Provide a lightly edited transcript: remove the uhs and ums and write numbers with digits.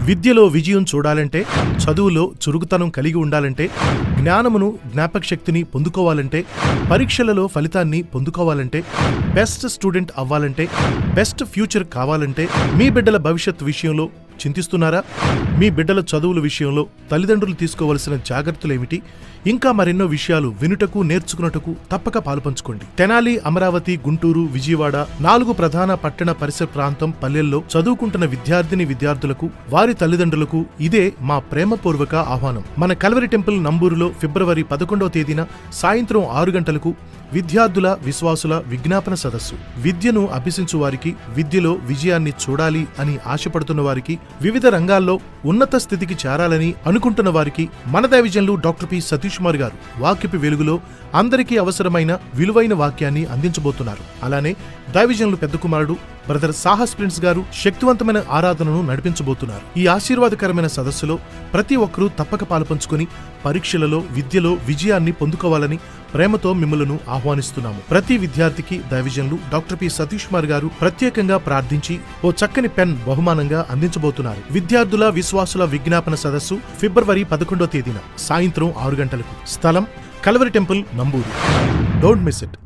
విద్యలో విజయం చూడాలంటే, చదువులో చురుకుతనం కలిగి ఉండాలంటే, జ్ఞానమును జ్ఞాపకశక్తిని పొందుకోవాలంటే, పరీక్షలలో ఫలితాన్ని పొందుకోవాలంటే, బెస్ట్ స్టూడెంట్ అవ్వాలంటే, బెస్ట్ ఫ్యూచర్ కావాలంటే, మీ బిడ్డల భవిష్యత్ విషయంలో చింతిస్తున్నారా? మీ బిడ్డల చదువుల విషయంలో తల్లిదండ్రులు తీసుకోవలసిన జాగ్రత్తలేమిటి? ఇంకా మరెన్నో విషయాలు వినుటకు నేర్చుకున్నటకు తప్పక పాలుపంచుకోండి. తెనాలి, అమరావతి, గుంటూరు, విజయవాడ 4 ప్రధాన పట్టణ పరిసర ప్రాంతం పల్లెల్లో చదువుకుంటున్న విద్యార్థులకు వారి తల్లిదండ్రులకు ఇదే మా ప్రేమపూర్వక ఆహ్వానం. మన కల్వరి టెంపుల్ నంబూరులో ఫిబ్రవరి 11వ తేదీన సాయంత్రం 6 గంటలకు విద్యార్థుల విశ్వాసుల విజ్ఞాపన సదస్సు. విద్యను అభ్యసించు వారికి, విద్యలో విజయాన్ని చూడాలి అని ఆశపడుతున్న వారికి, వివిధ రంగాల్లో ఉన్నత స్థితికి చేరాలని అనుకుంటున్న వారికి మన దైవజనులు డాక్టర్ పి సతీష్ కుమార్ గారు వాక్యపు వెలుగులో అందరికీ అవసరమైన విలువైన వాక్యాన్ని అందించబోతున్నారు. అలానే దైవజనులు పెద్ద కుమారుడు బ్రదర్ సాహస్ ప్రిన్స్ గారు శక్తివంతమైన ఆరాధనను నడిపించబోతున్నారు. ఈ ఆశీర్వాదకరమైన సదస్సులో ప్రతి ఒక్కరూ తప్పక పాలుపంచుకుని పరీక్షలలో విద్యలో విజయాన్ని పొందుకోవాలని ప్రేమతో మిమ్మలను ఆహ్వానిస్తున్నాము. ప్రతి విద్యార్థికి దైవజనులు డాక్టర్ పి సతీష్ కుమార్ గారు ప్రత్యేకంగా ప్రార్థించి ఓ చక్కని పెన్ బహుమానంగా అందించబోతున్నారు. విద్యార్థుల విశ్వాసుల విజ్ఞాపన సదస్సు ఫిబ్రవరి 11వ తేదీన సాయంత్రం 6 గంటలకు. స్థలం Calvary temple Namburu. Don't miss it.